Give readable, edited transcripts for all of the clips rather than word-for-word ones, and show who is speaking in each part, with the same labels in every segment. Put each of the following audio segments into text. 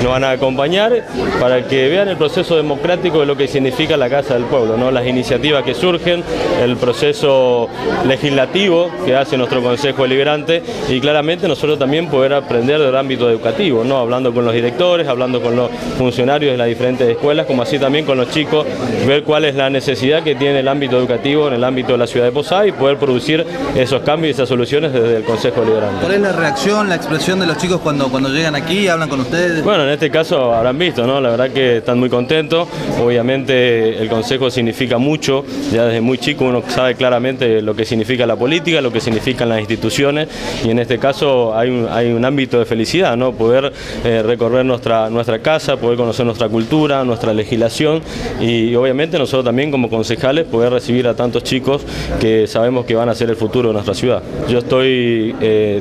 Speaker 1: nos van a acompañar para que vean el proceso democrático de lo que significa la Casa del Pueblo, ¿no? Las iniciativas que surgen, el proceso legislativo que hace nuestro Consejo Deliberante y claramente nosotros también poder aprender del ámbito educativo, ¿no? Hablando con los directores, hablando con los funcionarios de las diferentes escuelas, como así también con los chicos, ver cuál es la necesidad que tiene el ámbito educativo en el ámbito de la ciudad de Posadas y poder producir esos cambios y esas soluciones desde el Consejo Deliberante.
Speaker 2: ¿Cuál es la reacción, la expresión de los chicos cuando llegan aquí y hablan con ustedes?
Speaker 1: Bueno, en este caso habrán visto, ¿no? La verdad que están muy contentos. Obviamente el Consejo significa mucho, ya desde muy chico uno sabe claramente lo que significa la política, lo que significan las instituciones y en este caso hay un ámbito de felicidad, ¿no? Poder recorrer nuestra casa, poder conocer nuestra cultura, nuestra legislación y obviamente nosotros también como concejales poder recibir a tantos chicos que sabemos que van a ser el futuro de nuestra ciudad. Yo estoy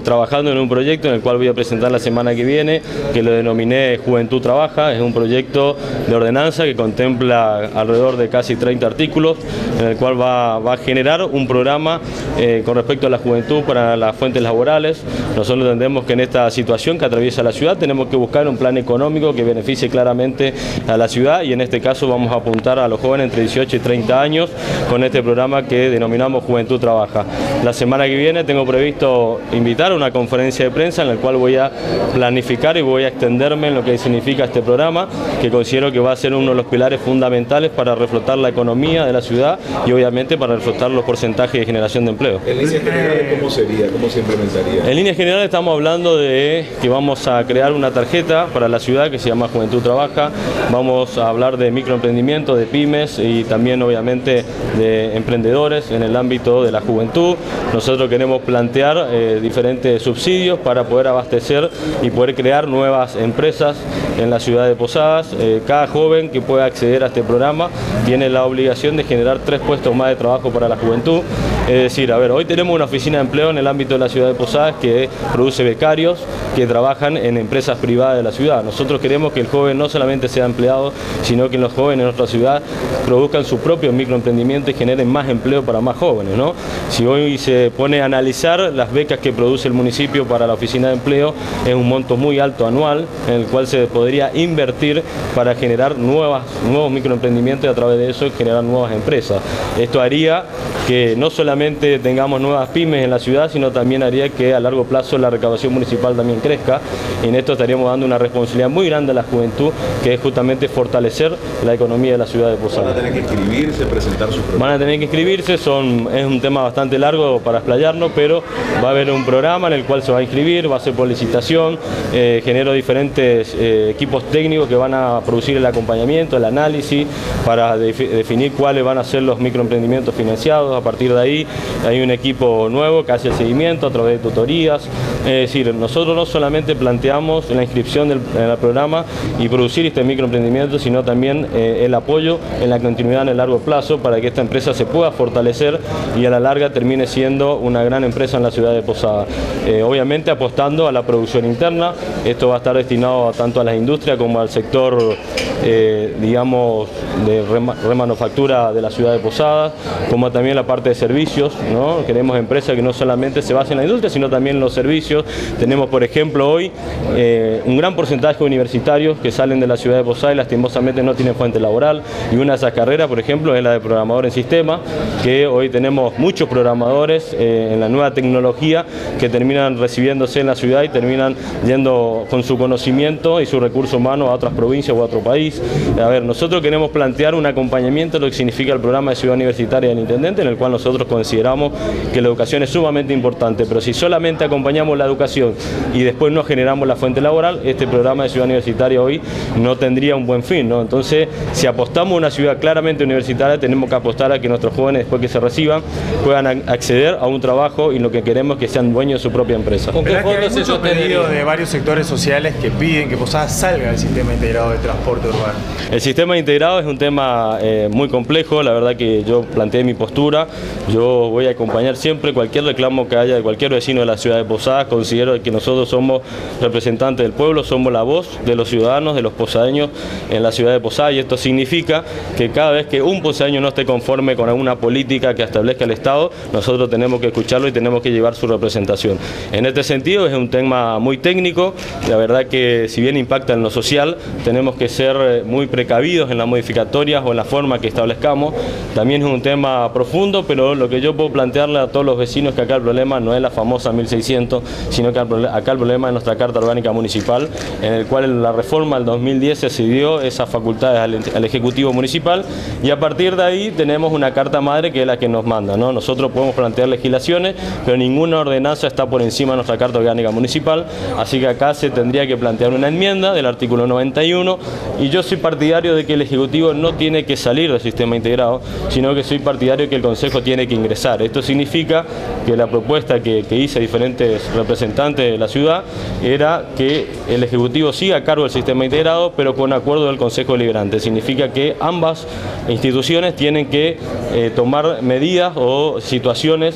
Speaker 1: trabajando en un proyecto en el cual voy a presentar la semana que viene, que lo denominé Juventud Trabaja. Es un proyecto de ordenanza que contempla alrededor de casi 30 artículos, en el cual va a generar un programa con respecto a la juventud para las fuentes laborales. Nosotros entendemos que en esta situación que atraviesa la ciudad tenemos que buscar un plan económico que beneficie claramente a la ciudad y en este caso vamos a apuntar a los jóvenes entre 18 y 30 años con este programa que denominamos Juventud Trabaja. La semana que viene tengo previsto invitar a una conferencia de prensa en la cual voy a planificar y voy a extenderme en lo que significa este programa, que considero que va a ser uno de los pilares fundamentales para reflotar la economía de la ciudad y obviamente para reflotar los porcentajes de generación de empleo.
Speaker 3: En líneas generales, ¿cómo sería? ¿Cómo se implementaría?
Speaker 1: En líneas generales estamos hablando de que vamos a crear una tarjeta para la ciudad que se llama Juventud Trabaja. Vamos a hablar de microemprendimiento, de pymes y también obviamente de emprendedores en el ámbito de la juventud. Nosotros queremos plantear diferentes subsidios para poder abastecer y poder crear nuevas empresas en la ciudad de Posadas. Cada joven que pueda acceder a este programa tiene la obligación de generar 3 puestos más de trabajo para la juventud. Es decir, hoy tenemos una oficina de empleo en el ámbito de la ciudad de Posadas que produce becarios que trabajan en empresas privadas de la ciudad. Nosotros queremos que el joven no solamente sea empleado, sino que los jóvenes de nuestra ciudad produzcan su propio microemprendimiento y generen más empleo para más jóvenes, ¿no? Si hoy se pone a analizar las becas que produce el municipio para la oficina de empleo, es un monto muy alto anual en el cual se podría invertir para generar nuevos microemprendimientos y a través de eso generar nuevas empresas. Esto haría que no solamente tengamos nuevas pymes en la ciudad, sino también haría que a largo plazo la recaudación municipal también crezca y en esto estaríamos dando una responsabilidad muy grande a la juventud, que es justamente fortalecer la economía de la ciudad de Posadas.
Speaker 3: ¿Van a tener que inscribirse, presentar sus propuestas?
Speaker 1: Van a tener que inscribirse, es un tema bastante largo para explayarnos, pero va a haber un programa en el cual se va a inscribir, va a ser por licitación, genero diferentes equipos técnicos que van a producir el acompañamiento, el análisis, para definir cuáles van a ser los microemprendimientos financiados. A partir de ahí hay un equipo nuevo que hace el seguimiento a través de tutorías. Es decir, nosotros no solamente planteamos la inscripción del programa y producir este microemprendimiento, sino también el apoyo en la continuidad en el largo plazo para que esta empresa se pueda fortalecer y a la larga termine siendo una gran empresa en la ciudad de Posadas. Obviamente apostando a la producción interna. Esto va a estar destinado tanto a las industrias como al sector digamos de remanufactura de la ciudad de Posadas, como también la parte de servicios, ¿no? Queremos empresas que no solamente se basen en la industria, sino también en los servicios. Tenemos, por ejemplo, hoy un gran porcentaje de universitarios que salen de la ciudad de Posadas y lastimosamente no tienen fuente laboral, y una de esas carreras, por ejemplo, es la de programador en sistemas, que hoy tenemos muchos programadores en la nueva tecnología que terminan recibiéndose en la ciudad y terminan yendo con su conocimiento y su recurso humano a otras provincias o a otro país. Nosotros queremos plantear un acompañamiento de lo que significa el programa de Ciudad Universitaria del Intendente, en el cual nosotros consideramos que la educación es sumamente importante, pero si solamente acompañamos la educación y después no generamos la fuente laboral, este programa de Ciudad Universitaria hoy no tendría un buen fin, ¿no? Entonces, si apostamos a una ciudad claramente universitaria, tenemos que apostar a que nuestros jóvenes, después que se reciban, puedan acceder a un trabajo y lo que queremos es que sean dueños de su propia empresa.
Speaker 4: ¿Con qué fondos hay muchos pedidos de varios sectores sociales que piden que Posadas salga del sistema integrado de transporte urbano?
Speaker 1: El sistema integrado es un tema muy complejo. La verdad que yo planteé mi postura. Yo yo voy a acompañar siempre cualquier reclamo que haya de cualquier vecino de la ciudad de Posadas. Considero que nosotros somos representantes del pueblo, somos la voz de los ciudadanos, de los posadeños en la ciudad de Posadas, y esto significa que cada vez que un posadeño no esté conforme con alguna política que establezca el Estado, nosotros tenemos que escucharlo y tenemos que llevar su representación. En este sentido es un tema muy técnico, la verdad que si bien impacta en lo social, tenemos que ser muy precavidos en las modificatorias o en la forma que establezcamos. También es un tema profundo, pero lo que yo puedo plantearle a todos los vecinos es que acá el problema no es la famosa 1600, sino que acá el problema es nuestra Carta Orgánica Municipal, en el cual en la reforma del 2010 se cedió esas facultades al Ejecutivo Municipal, y a partir de ahí tenemos una Carta Madre que es la que nos manda, ¿no? Nosotros podemos plantear legislaciones, pero ninguna ordenanza está por encima de nuestra Carta Orgánica Municipal, así que acá se tendría que plantear una enmienda del artículo 91, y yo soy partidario de que el Ejecutivo no tiene que salir del sistema integrado, sino que soy partidario de que el Consejo tiene que ingresar. Esto significa que la propuesta que hice a diferentes representantes de la ciudad era que el Ejecutivo siga a cargo del sistema integrado, pero con acuerdo del Consejo Deliberante. Significa que ambas instituciones tienen que tomar medidas o situaciones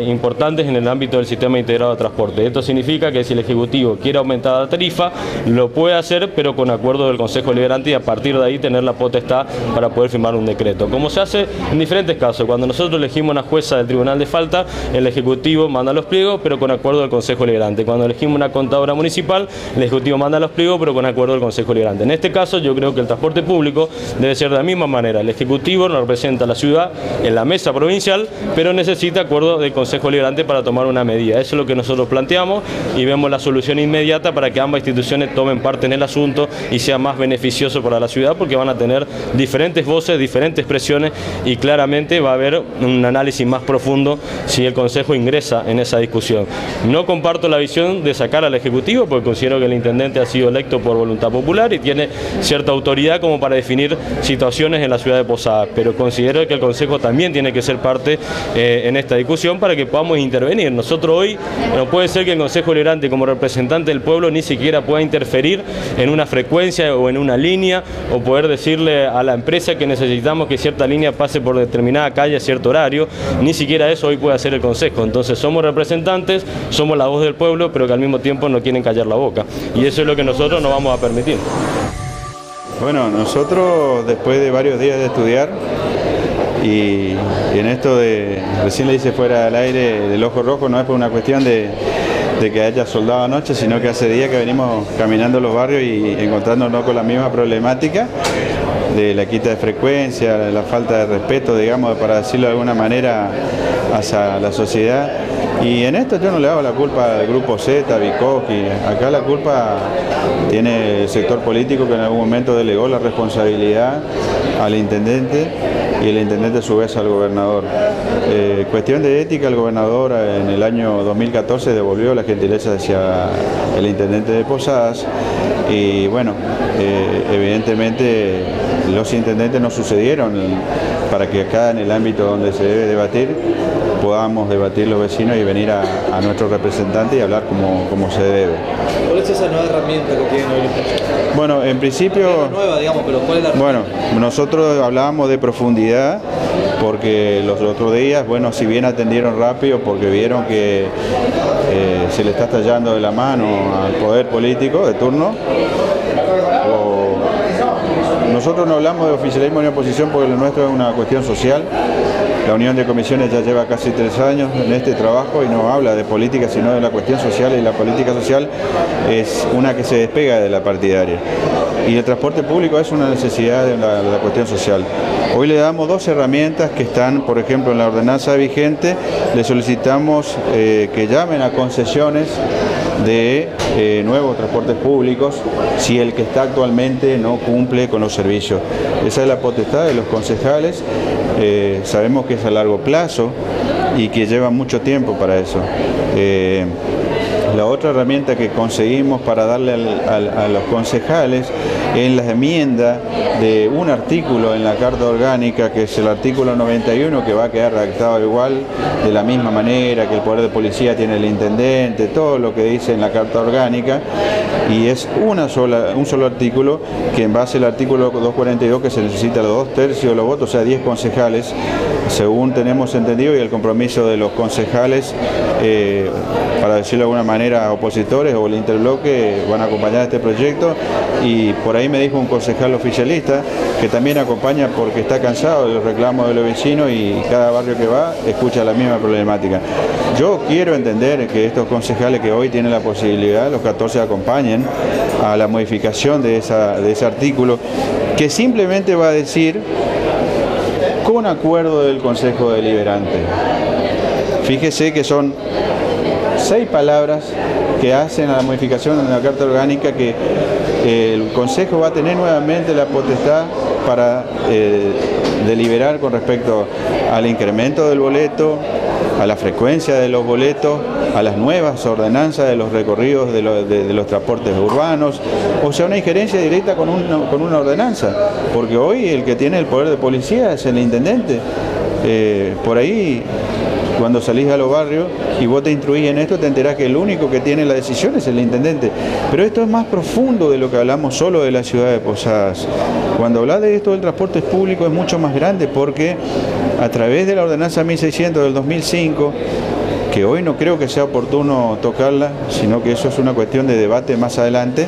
Speaker 1: importantes en el ámbito del sistema integrado de transporte. Esto significa que si el Ejecutivo quiere aumentar la tarifa, lo puede hacer, pero con acuerdo del Consejo Deliberante, y a partir de ahí tener la potestad para poder firmar un decreto. Como se hace en diferentes casos, cuando nosotros elegimos una jueza del Tribunal de Falta, el Ejecutivo manda los pliegos, pero con acuerdo del Consejo Deliberante. Cuando elegimos una contadora municipal, el Ejecutivo manda los pliegos, pero con acuerdo del Consejo Deliberante. En este caso, yo creo que el transporte público debe ser de la misma manera. El Ejecutivo nos representa a la ciudad en la mesa provincial, pero necesita acuerdo del Consejo Deliberante para tomar una medida. Eso es lo que nosotros planteamos y vemos la solución inmediata para que ambas instituciones tomen parte en el asunto y sea más beneficioso para la ciudad, porque van a tener diferentes voces, diferentes presiones, y claramente va a haber un análisis más profundo si el Consejo ingresa en esa discusión. No comparto la visión de sacar al Ejecutivo, porque considero que el Intendente ha sido electo por voluntad popular y tiene cierta autoridad como para definir situaciones en la ciudad de Posadas, pero considero que el Consejo también tiene que ser parte en esta discusión para que podamos intervenir. Nosotros hoy no puede ser que el Consejo Deliberante, como representante del pueblo, ni siquiera pueda interferir en una frecuencia o en una línea, o poder decirle a la empresa que necesitamos que cierta línea pase por determinada calle a cierto horario. Ni siquiera eso hoy puede hacer el Consejo. Entonces somos representantes, somos la voz del pueblo, pero que al mismo tiempo no quieren callar la boca, y eso es lo que nosotros no vamos a permitir.
Speaker 5: Bueno, nosotros después de varios días de estudiar y en esto de, recién le hice fuera del aire, del ojo rojo, no es por una cuestión de que haya soldado anoche, sino que hace días que venimos caminando los barrios y encontrándonos con la misma problemática de la quita de frecuencia, la falta de respeto, digamos, para decirlo de alguna manera, hacia la sociedad. Y en esto yo no le hago la culpa al Grupo Z, Bikoski. Acá la culpa tiene el sector político, que en algún momento delegó la responsabilidad al intendente, y el intendente a su vez al gobernador. Cuestión de ética, el gobernador en el año 2014 devolvió la gentileza hacia el intendente de Posadas, y bueno, evidentemente los intendentes no sucedieron para que acá en el ámbito donde se debe debatir podamos debatir los vecinos y venir a nuestro representante y hablar como se debe.
Speaker 2: ¿Cuál es esa nueva herramienta que tienen hoy?
Speaker 5: Bueno, en principio...
Speaker 2: Es nueva, digamos, pero ¿cuál es la herramienta?
Speaker 5: Bueno, nosotros hablábamos de profundidad porque los otros días, bueno, si bien atendieron rápido porque vieron que se le está estallando de la mano al poder político de turno, nosotros no hablamos de oficialismo ni oposición porque lo nuestro es una cuestión social. La Unión de Comisiones ya lleva casi 3 años en este trabajo y no habla de política, sino de la cuestión social, y la política social es una que se despega de la partidaria. Y el transporte público es una necesidad de la cuestión social. Hoy le damos 2 herramientas que están, por ejemplo, en la ordenanza vigente. Le solicitamos que llamen a concesiones de nuevos transportes públicos si el que está actualmente no cumple con los servicios. Esa es la potestad de los concejales. Sabemos que es a largo plazo y que lleva mucho tiempo para eso. La otra herramienta que conseguimos para darle a los concejales en la enmienda de un artículo en la Carta Orgánica, que es el artículo 91, que va a quedar redactado igual, de la misma manera que el poder de policía tiene el intendente, todo lo que dice en la Carta Orgánica, y es un solo artículo, que en base al artículo 242, que se necesita los 2/3 de los votos, o sea 10 concejales, según tenemos entendido, y el compromiso de los concejales, para decirlo de alguna manera, opositores o el interbloque, van a acompañar este proyecto. Y por ahí me dijo un concejal oficialista que también acompaña porque está cansado de los reclamos de los vecinos y cada barrio que va escucha la misma problemática. Yo quiero entender que estos concejales que hoy tienen la posibilidad, los 14, acompañen a la modificación de ese artículo, que simplemente va a decir con acuerdo del Consejo Deliberante. Fíjese que son 6 palabras que hacen a la modificación de la Carta Orgánica, que el Consejo va a tener nuevamente la potestad para deliberar con respecto al incremento del boleto, a la frecuencia de los boletos, a las nuevas ordenanzas de los recorridos de los transportes urbanos, o sea, una injerencia directa con una ordenanza, porque hoy el que tiene el poder de policía es el intendente. Por ahí, cuando salís a los barrios y vos te instruís en esto, te enterás que el único que tiene la decisión es el intendente. Pero esto es más profundo de lo que hablamos solo de la ciudad de Posadas. Cuando hablas de esto del transporte público es mucho más grande, porque a través de la ordenanza 1600 del 2005, que hoy no creo que sea oportuno tocarla, sino que eso es una cuestión de debate más adelante,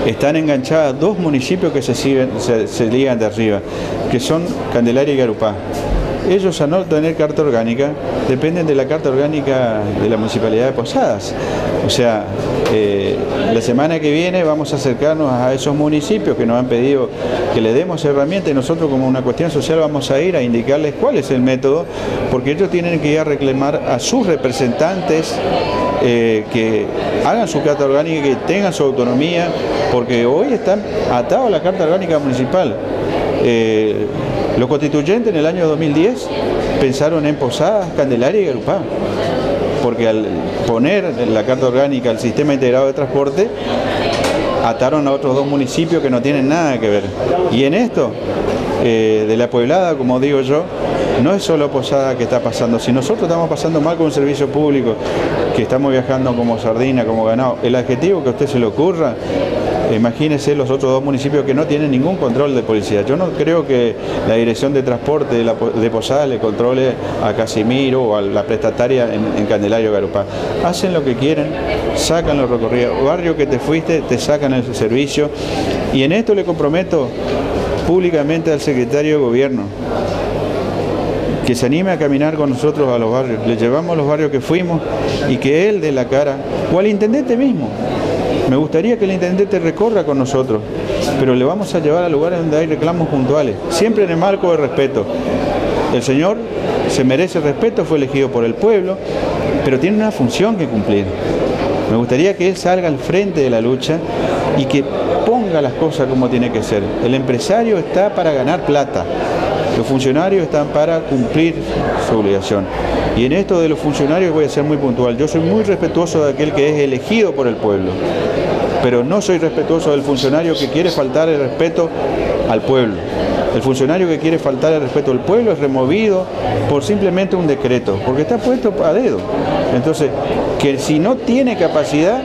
Speaker 5: están enganchadas 2 municipios que se ligan de arriba, que son Candelaria y Garupá. Ellos, al no tener carta orgánica, dependen de la carta orgánica de la Municipalidad de Posadas. O sea, la semana que viene vamos a acercarnos a esos municipios que nos han pedido que le demos herramientas, y nosotros, como una cuestión social, vamos a ir a indicarles cuál es el método, porque ellos tienen que ir a reclamar a sus representantes que hagan su carta orgánica, que tengan su autonomía, porque hoy están atados a la carta orgánica municipal. Los constituyentes en el año 2010 pensaron en Posadas, Candelaria y Garupá, porque al poner en la Carta Orgánica el sistema integrado de transporte, ataron a otros 2 municipios que no tienen nada que ver. Y en esto, de la Pueblada, como digo yo, no es solo Posadas que está pasando. Si nosotros estamos pasando mal con un servicio público, que estamos viajando como sardina, como ganado, el adjetivo que a usted se le ocurra, imagínese los otros 2 municipios que no tienen ningún control de policía. Yo no creo que la Dirección de Transporte de Posadas le controle a Casimiro o a la prestataria en Candelaria o Garupá. Hacen lo que quieren, sacan los recorridos. Barrio que te fuiste, te sacan el servicio. Y en esto le comprometo públicamente al secretario de Gobierno que se anime a caminar con nosotros a los barrios. Le llevamos a los barrios que fuimos y que él dé la cara, o al intendente mismo. Me gustaría que el intendente recorra con nosotros, pero le vamos a llevar a lugares donde hay reclamos puntuales, siempre en el marco de respeto. El señor se merece respeto, fue elegido por el pueblo, pero tiene una función que cumplir. Me gustaría que él salga al frente de la lucha y que ponga las cosas como tiene que ser. El empresario está para ganar plata, los funcionarios están para cumplir su obligación. Y en esto de los funcionarios voy a ser muy puntual. Yo soy muy respetuoso de aquel que es elegido por el pueblo, pero no soy respetuoso del funcionario que quiere faltar el respeto al pueblo. El funcionario que quiere faltar el respeto al pueblo es removido por simplemente un decreto, porque está puesto a dedo. Entonces, que si no tiene capacidad,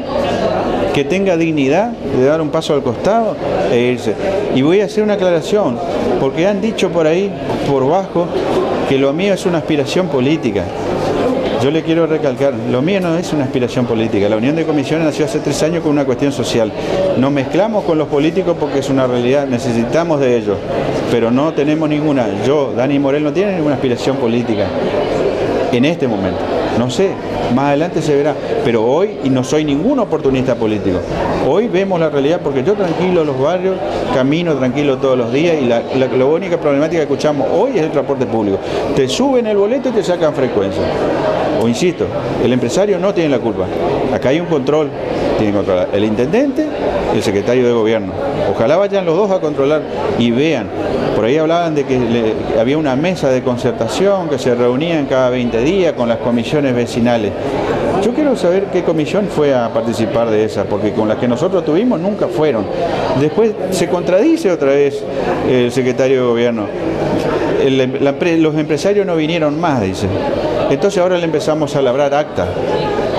Speaker 5: que tenga dignidad de dar un paso al costado e irse. Y voy a hacer una aclaración, porque han dicho por ahí, por bajo, que lo mío es una aspiración política. Yo le quiero recalcar, lo mío no es una aspiración política. La Unión de Comisiones nació hace 3 años con una cuestión social. Nos mezclamos con los políticos porque es una realidad, necesitamos de ellos, pero no tenemos ninguna. Yo, Dani Morel, no tiene ninguna aspiración política en este momento. No sé, más adelante se verá, pero hoy, y no soy ningún oportunista político, hoy vemos la realidad porque yo tranquilo los barrios, camino tranquilo todos los días, y la única problemática que escuchamos hoy es el transporte público. Te suben el boleto y te sacan frecuencia. O insisto, el empresario no tiene la culpa. Acá hay un control, tiene que controlar el intendente y el secretario de gobierno. Ojalá vayan los dos a controlar y vean. Por ahí hablaban de que había una mesa de concertación que se reunían cada 20 días con las comisiones vecinales. Yo quiero saber qué comisión fue a participar de esa, porque con las que nosotros tuvimos nunca fueron. Después se contradice otra vez el secretario de gobierno. Los empresarios no vinieron más, dice. Entonces ahora le empezamos a labrar acta.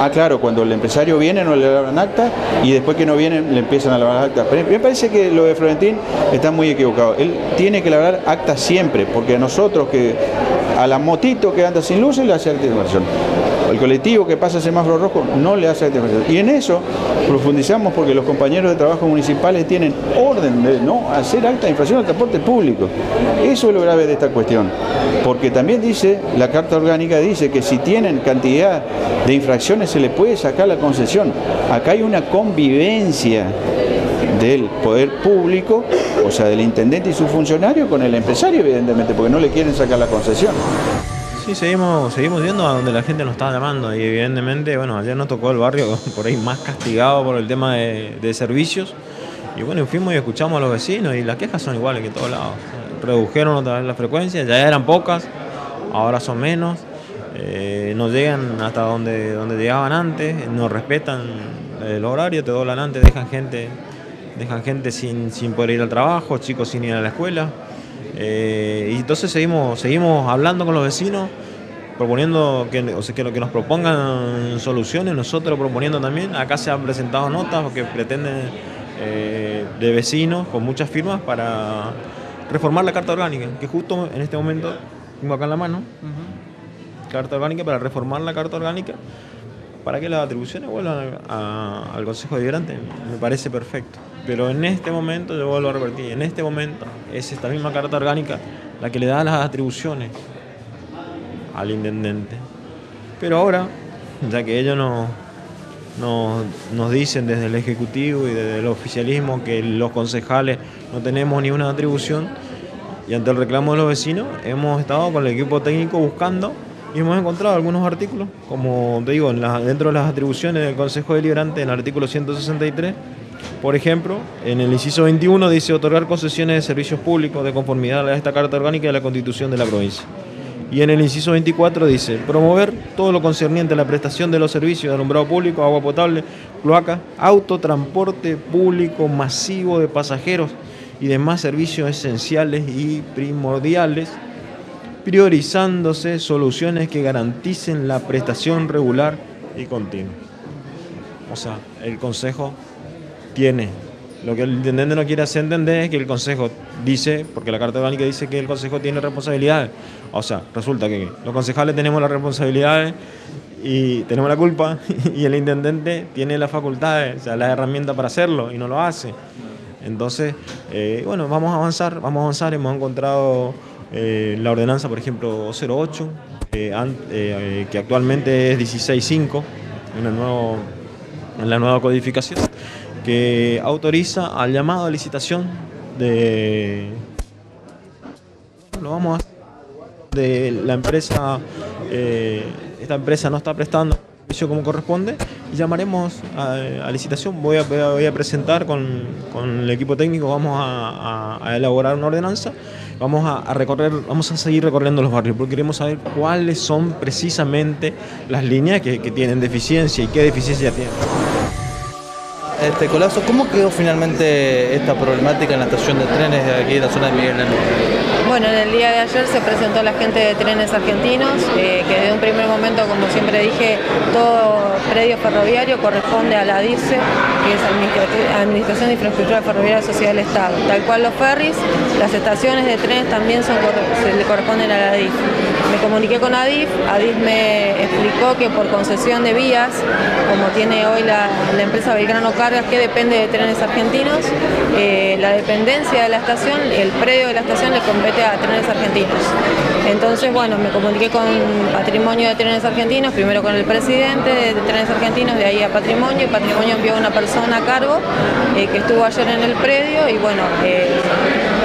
Speaker 5: Ah, claro, cuando el empresario viene no le labran acta y después que no vienen le empiezan a labrar acta. Pero me parece que lo de Florentín está muy equivocado. Él tiene que labrar acta siempre, porque a nosotros a la motito que anda sin luces le hace acta de inversión. El colectivo que pasa semáforo rojo no le hace acta de inversión. Y en eso profundizamos porque los compañeros de trabajo municipales tienen orden de no hacer acta de infracción al transporte público. Eso es lo grave de esta cuestión. Porque también dice, la Carta Orgánica dice que si tienen cantidad de infracciones se le puede sacar la concesión. Acá hay una convivencia del poder público, o sea, del intendente y su funcionario con el empresario, evidentemente, porque no le quieren sacar la concesión.
Speaker 6: Sí, seguimos yendo a donde la gente nos está llamando y evidentemente, bueno, ayer nos tocó el barrio por ahí más castigado por el tema de servicios y bueno, fuimos y escuchamos a los vecinos y las quejas son iguales que en todos lados. Redujeron otra vez la frecuencia, ya eran pocas, ahora son menos, no llegan hasta donde llegaban antes, no respetan el horario, te doblan antes, dejan gente sin poder ir al trabajo, chicos sin ir a la escuela. Y entonces seguimos hablando con los vecinos, proponiendo que nos propongan soluciones, nosotros proponiendo también. Acá se han presentado notas que pretenden de vecinos con muchas firmas para reformar la Carta Orgánica, que justo en este momento tengo acá en la mano, Carta Orgánica, para reformar la Carta Orgánica para que las atribuciones vuelvan al Consejo Deliberante. Me parece perfecto. Pero en este momento, yo vuelvo a repetir, en este momento es esta misma Carta Orgánica la que le da las atribuciones al intendente. Pero ahora, ya que ellos nos dicen desde el Ejecutivo y desde el oficialismo que los concejales no tenemos ni una atribución, y ante el reclamo de los vecinos, hemos estado con el equipo técnico buscando y hemos encontrado algunos artículos, como te digo, dentro de las atribuciones del Consejo Deliberante, en el artículo 163, por ejemplo, en el inciso 21 dice otorgar concesiones de servicios públicos de conformidad a esta Carta Orgánica de la Constitución de la provincia. Y en el inciso 24 dice promover todo lo concerniente a la prestación de los servicios de alumbrado público, agua potable, cloaca, autotransporte público masivo de pasajeros y demás servicios esenciales y primordiales, priorizándose soluciones que garanticen la prestación regular y continua. O sea, el Consejo tiene. Lo que el intendente no quiere hacer entender es que el Consejo dice, porque la Carta Orgánica dice que el Consejo tiene responsabilidades. O sea, resulta que los concejales tenemos las responsabilidades y tenemos la culpa y el intendente tiene las facultades, o sea, las herramientas para hacerlo y no lo hace. Entonces, bueno, vamos a avanzar. Hemos encontrado la ordenanza, por ejemplo, 08, que actualmente es 16.5, en la nueva codificación, que autoriza al llamado a licitación de la empresa. Esta empresa no está prestando servicio como corresponde y llamaremos a licitación. Voy a presentar con el equipo técnico, vamos a elaborar una ordenanza, vamos a seguir recorriendo los barrios porque queremos saber cuáles son precisamente las líneas que tienen deficiencia y qué deficiencia tienen.
Speaker 2: Colapso, ¿cómo quedó finalmente esta problemática en la estación de trenes de aquí de la zona de Miguel Nenú?
Speaker 7: Bueno, en el día de ayer se presentó la gente de Trenes Argentinos, que de un primer momento, como siempre dije, todo predio ferroviario corresponde a la ADIFE, que es Administración de Infraestructura Ferroviaria Sociedad del Estado. Tal cual los ferries, las estaciones de trenes también se le corresponden a la ADIF. Me comuniqué con ADIF me explicó que por concesión de vías, como tiene hoy la empresa Belgrano Cargas, que depende de Trenes Argentinos, la dependencia de la estación, el predio de la estación le compete a Trenes Argentinos. Entonces, bueno, me comuniqué con Patrimonio de Trenes Argentinos, primero con el presidente de Trenes Argentinos, de ahí a Patrimonio, y Patrimonio envió una persona a cargo que estuvo ayer en el predio, y bueno,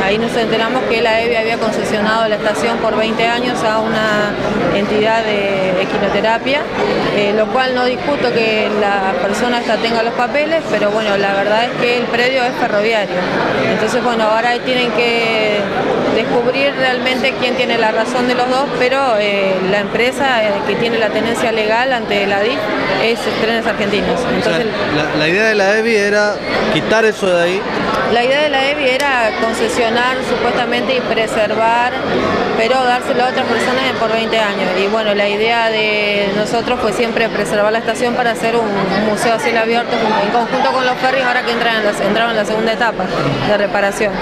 Speaker 7: ahí nos enteramos que la EVI había concesionado la estación por 20 años a una entidad de equinoterapia, lo cual no discuto que la persona esta tenga los papeles, pero bueno, la verdad es que el predio es ferroviario. Entonces, bueno, ahora tienen que descubrir realmente quién tiene la razón de los dos, pero la empresa que tiene la tenencia legal ante la DIF es Trenes Argentinos. Entonces,
Speaker 2: o sea, la idea de la EVI era quitar eso de ahí.
Speaker 7: La idea de la EVI era concesionar supuestamente y preservar, pero dárselo a otras personas por 20 años. Y bueno, la idea de nosotros fue siempre preservar la estación para hacer un museo a cielo abierto en conjunto con los ferries, ahora que entraron en la segunda etapa de reparación.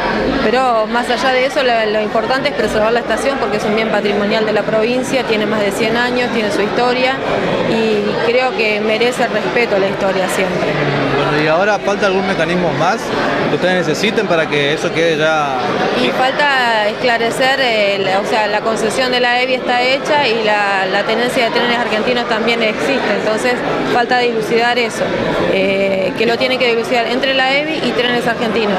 Speaker 7: Pero más allá de eso, lo importante es preservar la estación porque es un bien patrimonial de la provincia, tiene más de 100 años, tiene su historia y creo que merece el respeto a la historia siempre.
Speaker 2: Bueno, y ahora falta algún mecanismo más que ustedes necesiten para que eso quede ya...
Speaker 7: Y falta esclarecer, o sea, la concesión de la EVI está hecha y la tenencia de Trenes Argentinos también existe, entonces falta dilucidar eso, que lo tienen que dilucidar entre la EVI y Trenes Argentinos.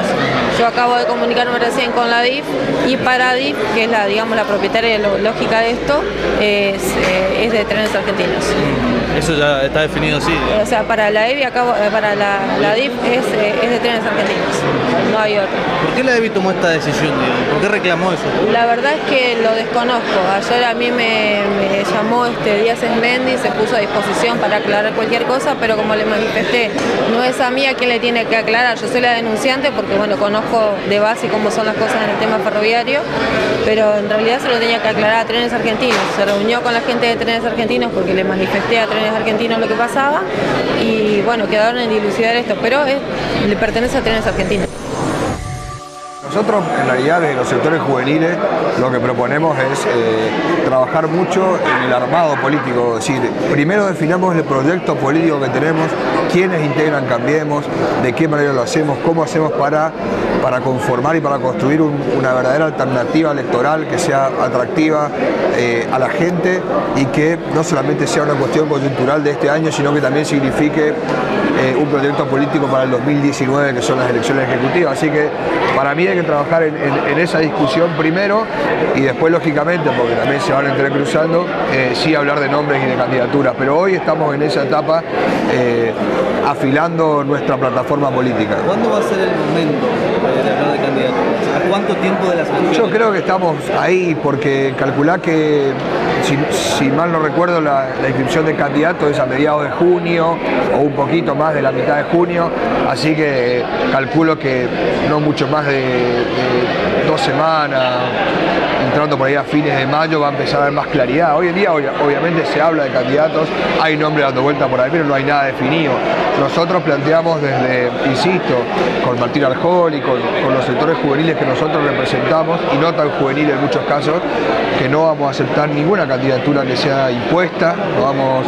Speaker 7: Yo acabo de comunicarme recién con la DIF y para DIF, que es la propietaria lógica de esto, es de Trenes Argentinos.
Speaker 2: Eso ya está definido así.
Speaker 7: O sea, para la EVI, para la DIF es de Trenes Argentinos, no hay otro.
Speaker 2: ¿Por qué la EVI tomó esta decisión, digamos? ¿Por qué reclamó eso?
Speaker 7: La verdad es que lo desconozco. Ayer a mí me llamó Díaz Esmendi, se puso a disposición para aclarar cualquier cosa, pero como le manifesté, no es a mí a quien le tiene que aclarar. Yo soy la denunciante porque, bueno, conozco de base cómo son las cosas en el tema ferroviario, pero en realidad se lo tenía que aclarar a Trenes Argentinos. Se reunió con la gente de Trenes Argentinos porque le manifesté a Trenes Argentinos lo que pasaba y, bueno, quedaron en dilucidar esto, pero le pertenece a Trenes Argentinos.
Speaker 8: Nosotros, en realidad, desde los sectores juveniles, lo que proponemos es trabajar mucho en el armado político. Es decir, primero definamos el proyecto político que tenemos, quiénes integran Cambiemos, de qué manera lo hacemos, cómo hacemos para conformar y para construir una verdadera alternativa electoral que sea atractiva a la gente y que no solamente sea una cuestión coyuntural de este año, sino que también signifique un proyecto político para el 2019, que son las elecciones ejecutivas. Así que para mí hay que trabajar en esa discusión primero y después, lógicamente, porque también se van entrecruzando, sí hablar de nombres y de candidaturas. Pero hoy estamos en esa etapa afilando nuestra plataforma política.
Speaker 2: ¿Cuándo va a ser el momento de hablar de candidaturas? ¿A cuánto tiempo de las elecciones?
Speaker 8: Yo creo que estamos ahí porque calculá que, si mal no recuerdo, la inscripción de candidatos es a mediados de junio o un poquito más de la mitad de junio, así que calculo que no mucho más de 2 semanas, entrando por ahí a fines de mayo, va a empezar a haber más claridad. Hoy en día obviamente se habla de candidatos, hay nombres dando vuelta por ahí, pero no hay nada definido. Nosotros planteamos desde, insisto, con Martín Arjol y con los sectores juveniles que nosotros representamos, y no tan juveniles en muchos casos, que no vamos a aceptar ninguna candidatura que sea impuesta, no vamos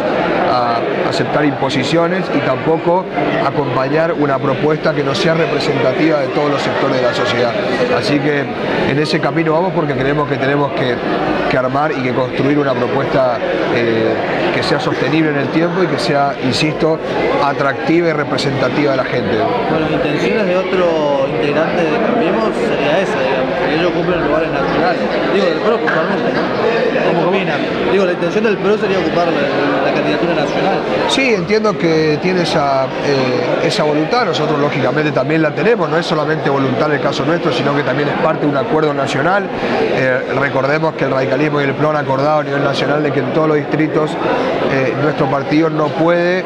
Speaker 8: a aceptar imposiciones y tampoco acompañar una propuesta que no sea representativa de todos los sectores de la sociedad. Así que en ese camino vamos porque creemos que tenemos que armar y que construir una propuesta que sea sostenible en el tiempo y que sea, insisto, atractiva y representativa de la gente.
Speaker 2: Bueno, las intenciones de otro integrante de Cambiemos sería esa, digamos, que ellos cumplen lugares naturales. Digo, del PRO puntualmente, ¿no? ¿Cómo opinan? Digo, la intención del PRO sería ocupar la candidatura nacional.
Speaker 8: Sí, entiendo que tiene esa voluntad, nosotros lógicamente también la tenemos, no es solamente voluntad en el caso nuestro, sino que también es parte de un acuerdo nacional. Recordemos que el radicalismo y el PRO han acordado a nivel nacional de que en todos los distritos nuestro partido no puede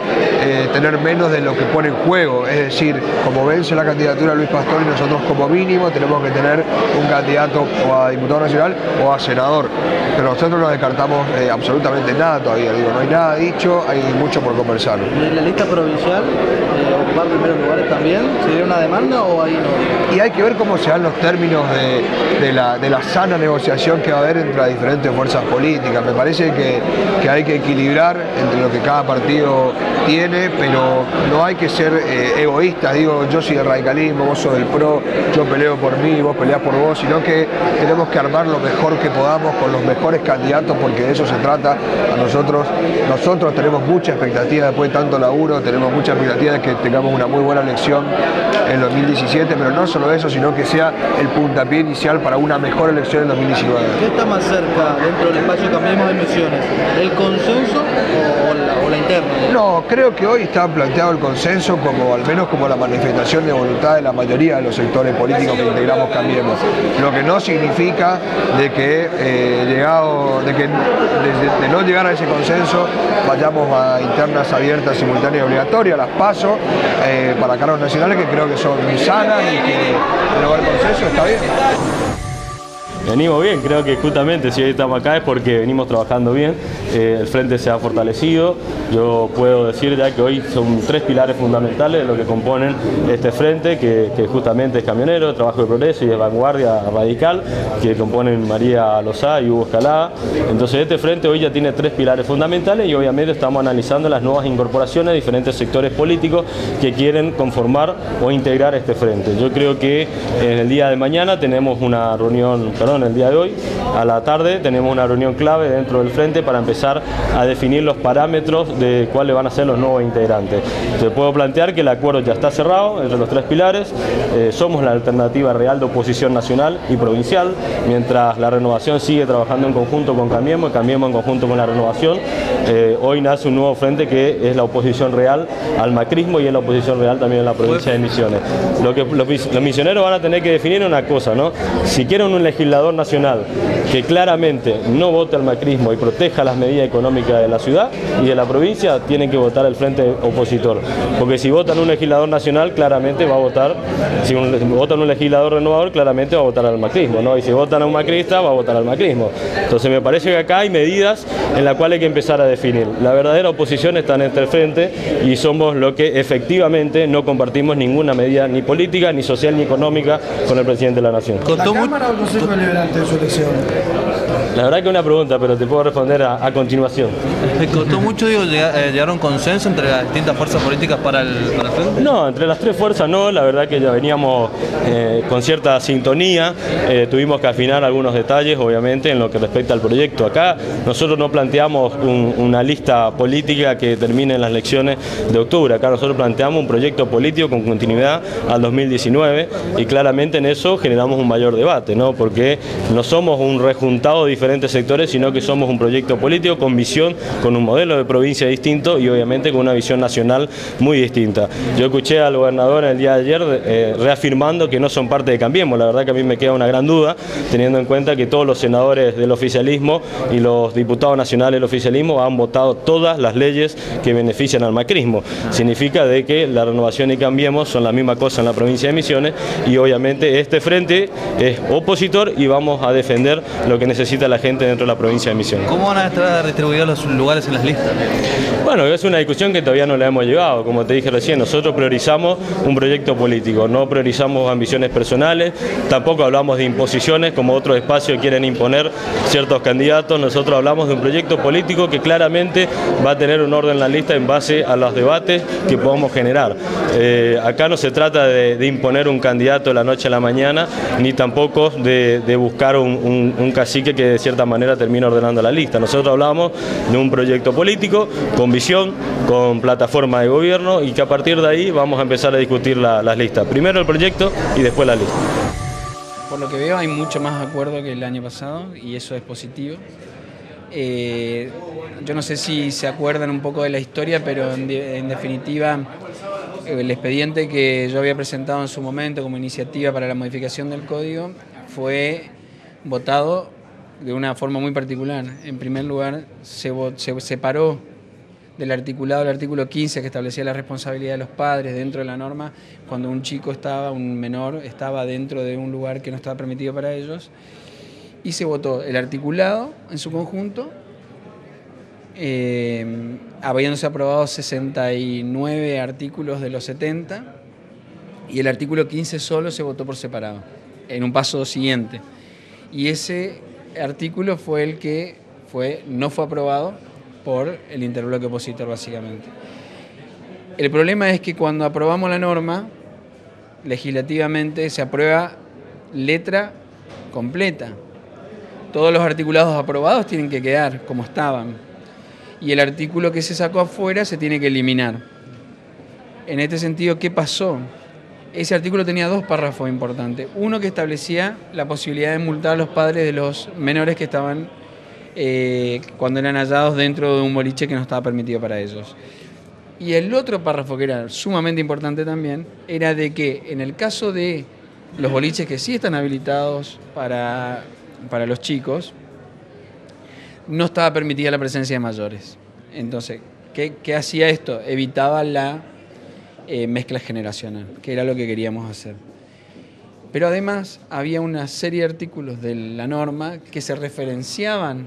Speaker 8: tener menos de lo que pone en juego, es decir, como vence la candidatura de Luis Pastor y nosotros como mínimo tenemos que tener un candidato o a diputado nacional o a senador, pero nosotros no descartamos absolutamente nada todavía, digo, no hay nada dicho, hay mucho por conversar.
Speaker 2: ¿Y en la lista provincial, ocupar primeros lugares también? ¿Sería una demanda o ahí no?
Speaker 8: Y hay que ver cómo se dan los términos de la sana negociación que va a haber entre las diferentes fuerzas políticas. Me parece que hay que equilibrar entre lo que cada partido tiene, pero no hay que ser egoístas. Digo, yo soy del radicalismo, vos sos del PRO, yo peleo por mí, vos peleás por vos, sino que tenemos que armar lo mejor que podamos con los mejores candidatos, porque de eso se trata. Nosotros tenemos mucha expectativa después de tanto laburo, tenemos mucha expectativa de que tengamos una muy buena elección en 2017, pero no solo eso, sino que sea el puntapié inicial para una mejor elección en 2019.
Speaker 2: ¿Qué está más cerca dentro del espacio Cambiemos de Misiones? ¿El consenso o la interna?
Speaker 8: No, creo que hoy está planteado el consenso como al menos como la manifestación de voluntad de la mayoría de los sectores políticos que integramos Cambiemos. Lo que no significa de que de no llegar a ese consenso vayamos a internas abiertas, simultáneas y obligatorias, las PASO, para cargos nacionales que creo que son sanas y que no haber consenso está bien.
Speaker 1: Venimos bien, creo que justamente si hoy estamos acá es porque venimos trabajando bien, el frente se ha fortalecido, yo puedo decir ya que hoy son 3 pilares fundamentales de lo que componen este frente, que justamente es camionero, trabajo de progreso y de vanguardia radical, que componen María Lozá y Hugo Escalada. Entonces este frente hoy ya tiene 3 pilares fundamentales y obviamente estamos analizando las nuevas incorporaciones de diferentes sectores políticos que quieren conformar o integrar este frente. Yo creo que en el día de mañana tenemos una reunión, el día de hoy, a la tarde, tenemos una reunión clave dentro del frente para empezar a definir los parámetros de cuáles van a ser los nuevos integrantes. Te puedo plantear que el acuerdo ya está cerrado entre los 3 pilares, somos la alternativa real de oposición nacional y provincial, mientras la Renovación sigue trabajando en conjunto con Cambiemos y Cambiemos en conjunto con la Renovación. Hoy nace un nuevo frente que es la oposición real al macrismo y es la oposición real también en la provincia de Misiones. Lo que los misioneros van a tener que definir es una cosa, ¿no? Si quieren un legislador nacional que claramente no vote al macrismo y proteja las medidas económicas de la ciudad y de la provincia, tienen que votar el frente opositor. Porque si votan un legislador nacional, claramente va a votar, si votan un legislador renovador, claramente va a votar al macrismo, ¿no? Y si votan a un macrista, va a votar al macrismo. Entonces me parece que acá hay medidas en las cuales hay que empezar a definir. La verdadera oposición está en este frente y somos lo que efectivamente no compartimos ninguna medida ni política, ni social, ni económica con el presidente de la Nación.
Speaker 9: ¿La Cámara o el Consejo Deliberante de su elección?
Speaker 1: La verdad que es una pregunta, pero te puedo responder a continuación.
Speaker 2: ¿Te costó mucho llegar a un consenso entre las distintas fuerzas políticas para el frente?
Speaker 1: No, entre las 3 fuerzas no, la verdad que ya veníamos con cierta sintonía, tuvimos que afinar algunos detalles, obviamente, en lo que respecta al proyecto. Acá nosotros no planteamos una lista política que termine en las elecciones de octubre, acá nosotros planteamos un proyecto político con continuidad al 2019 y claramente en eso generamos un mayor debate, ¿no? Porque no somos un rejuntado de diferentes sectores, sino que somos un proyecto político con visión, con un modelo de provincia distinto y obviamente con una visión nacional muy distinta. Yo escuché al gobernador el día de ayer reafirmando que no son parte de Cambiemos. La verdad que a mí me queda una gran duda, teniendo en cuenta que todos los senadores del oficialismo y los diputados nacionales del oficialismo han votado todas las leyes que benefician al macrismo. Significa de que la Renovación y Cambiemos son la misma cosa en la provincia de Misiones y obviamente este frente es opositor y vamos a defender lo que necesita la gente dentro de la provincia de Misiones.
Speaker 2: ¿Cómo van a estar distribuidos los lugares en las listas?
Speaker 1: Bueno, es una discusión que todavía no la hemos llevado. Como te dije recién, nosotros priorizamos un proyecto político, no priorizamos ambiciones personales, tampoco hablamos de imposiciones como otros espacios quieren imponer ciertos candidatos. Nosotros hablamos de un proyecto político que claramente va a tener un orden en la lista en base a los debates que podamos generar. Acá no se trata de imponer un candidato de la noche a la mañana, ni tampoco de buscar un cacique que de cierta manera termine ordenando la lista. Nosotros hablamos de un proyecto político con visión, con plataforma de gobierno y que a partir de ahí vamos a empezar a discutir las listas. Primero el proyecto y después la lista.
Speaker 10: Por lo que veo hay mucho más acuerdo que el año pasado y eso es positivo. Yo no sé si se acuerdan un poco de la historia, pero en definitiva el expediente que yo había presentado en su momento como iniciativa para la modificación del código fue votado de una forma muy particular. En primer lugar, se separó del articulado el artículo 15 que establecía la responsabilidad de los padres dentro de la norma cuando un menor estaba dentro de un lugar que no estaba permitido para ellos, y se votó el articulado en su conjunto habiéndose aprobado 69 artículos de los 70, y el artículo 15 solo se votó por separado, en un paso siguiente. Y ese artículo fue el que no fue aprobado por el interbloque opositor, básicamente. El problema es que cuando aprobamos la norma, legislativamente se aprueba letra completa. Todos los articulados aprobados tienen que quedar como estaban. Y el artículo que se sacó afuera se tiene que eliminar. En este sentido, ¿qué pasó? Ese artículo tenía dos párrafos importantes. Uno que establecía la posibilidad de multar a los padres de los menores que estaban cuando eran hallados dentro de un boliche que no estaba permitido para ellos. Y el otro párrafo, que era sumamente importante también, era de que en el caso de los boliches que sí están habilitados para los chicos, no estaba permitida la presencia de mayores. Entonces, ¿qué hacía esto? Evitaba la mezcla generacional, que era lo que queríamos hacer. Pero además había una serie de artículos de la norma que se referenciaban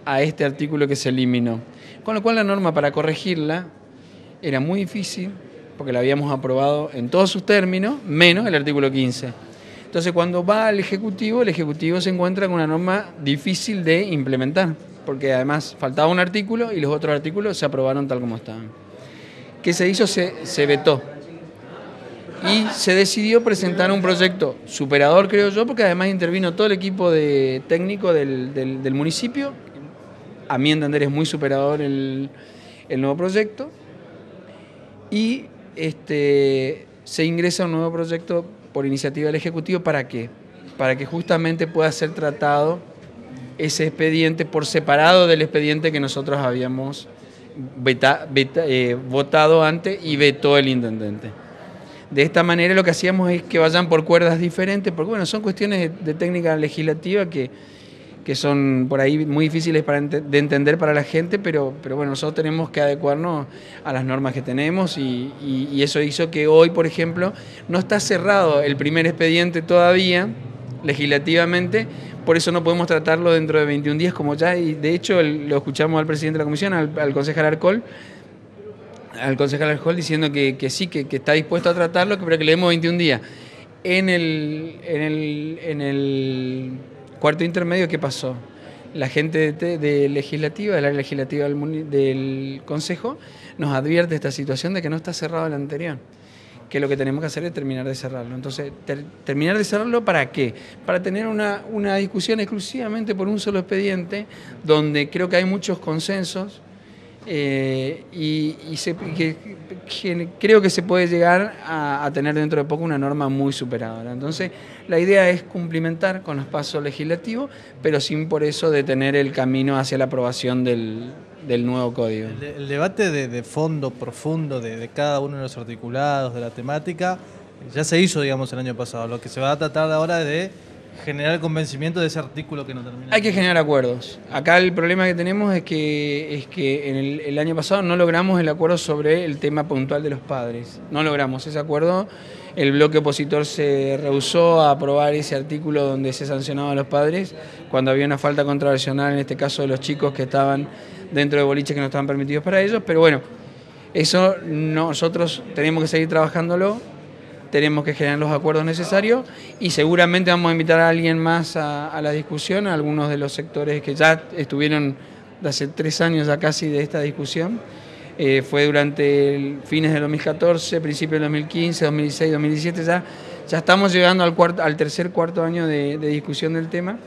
Speaker 10: a este artículo que se eliminó. Con lo cual la norma, para corregirla, era muy difícil, porque la habíamos aprobado en todos sus términos, menos el artículo 15. Entonces, cuando va al Ejecutivo, el Ejecutivo se encuentra con una norma difícil de implementar, porque además faltaba un artículo y los otros artículos se aprobaron tal como estaban. ¿Qué se hizo? Se vetó. Y se decidió presentar un proyecto superador, creo yo, porque además intervino todo el equipo técnico del municipio. A mi entender es muy superador el nuevo proyecto. Y se ingresa un nuevo proyecto por iniciativa del Ejecutivo. ¿Para qué? Para que justamente pueda ser tratado ese expediente por separado del expediente que nosotros habíamos votado antes y vetó el intendente. De esta manera lo que hacíamos es que vayan por cuerdas diferentes, porque bueno, son cuestiones de técnica legislativa que son por ahí muy difíciles de entender para la gente, pero bueno, nosotros tenemos que adecuarnos a las normas que tenemos y eso hizo que hoy, por ejemplo, no está cerrado el primer expediente todavía, legislativamente, por eso no podemos tratarlo dentro de 21 días como ya, y de hecho lo escuchamos al presidente de la comisión, al concejal Arcol, diciendo que sí, que está dispuesto a tratarlo, pero que le demos 21 días. En el cuarto intermedio, ¿qué pasó? La gente de legislativa, del área legislativa del Consejo, nos advierte esta situación de que no está cerrado el anterior, que lo que tenemos que hacer es terminar de cerrarlo. Entonces, terminar de cerrarlo, ¿para qué? Para tener una discusión exclusivamente por un solo expediente, donde creo que hay muchos consensos, creo que se puede llegar a tener dentro de poco una norma muy superadora. Entonces, la idea es cumplimentar con los pasos legislativos, pero sin por eso detener el camino hacia la aprobación del nuevo código.
Speaker 2: El debate de fondo profundo de cada uno de los articulados, de la temática, ya se hizo, digamos, el año pasado. Lo que se va a tratar ahora de generar el convencimiento de ese artículo que no termina.
Speaker 10: Hay que generar acuerdos. Acá el problema que tenemos es que en el año pasado no logramos el acuerdo sobre el tema puntual de los padres. No logramos ese acuerdo. El bloque opositor se rehusó a aprobar ese artículo donde se sancionaba a los padres cuando había una falta contravencional, en este caso de los chicos que estaban dentro de boliches que no estaban permitidos para ellos. Pero bueno, eso nosotros tenemos que seguir trabajándolo. Tenemos que generar los acuerdos necesarios y seguramente vamos a invitar a alguien más a la discusión, a algunos de los sectores que ya estuvieron de hace 3 años ya casi de esta discusión. Fue durante fines del 2014, principios del 2015, 2016, 2017, ya estamos llegando al tercer, cuarto año de discusión del tema.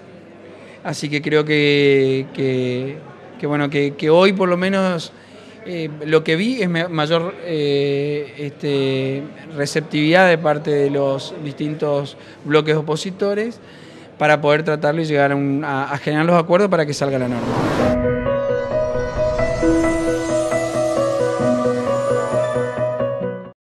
Speaker 10: Así que creo que hoy por lo menos lo que vi es mayor receptividad de parte de los distintos bloques opositores para poder tratarlo y llegar a generar los acuerdos para que salga la norma.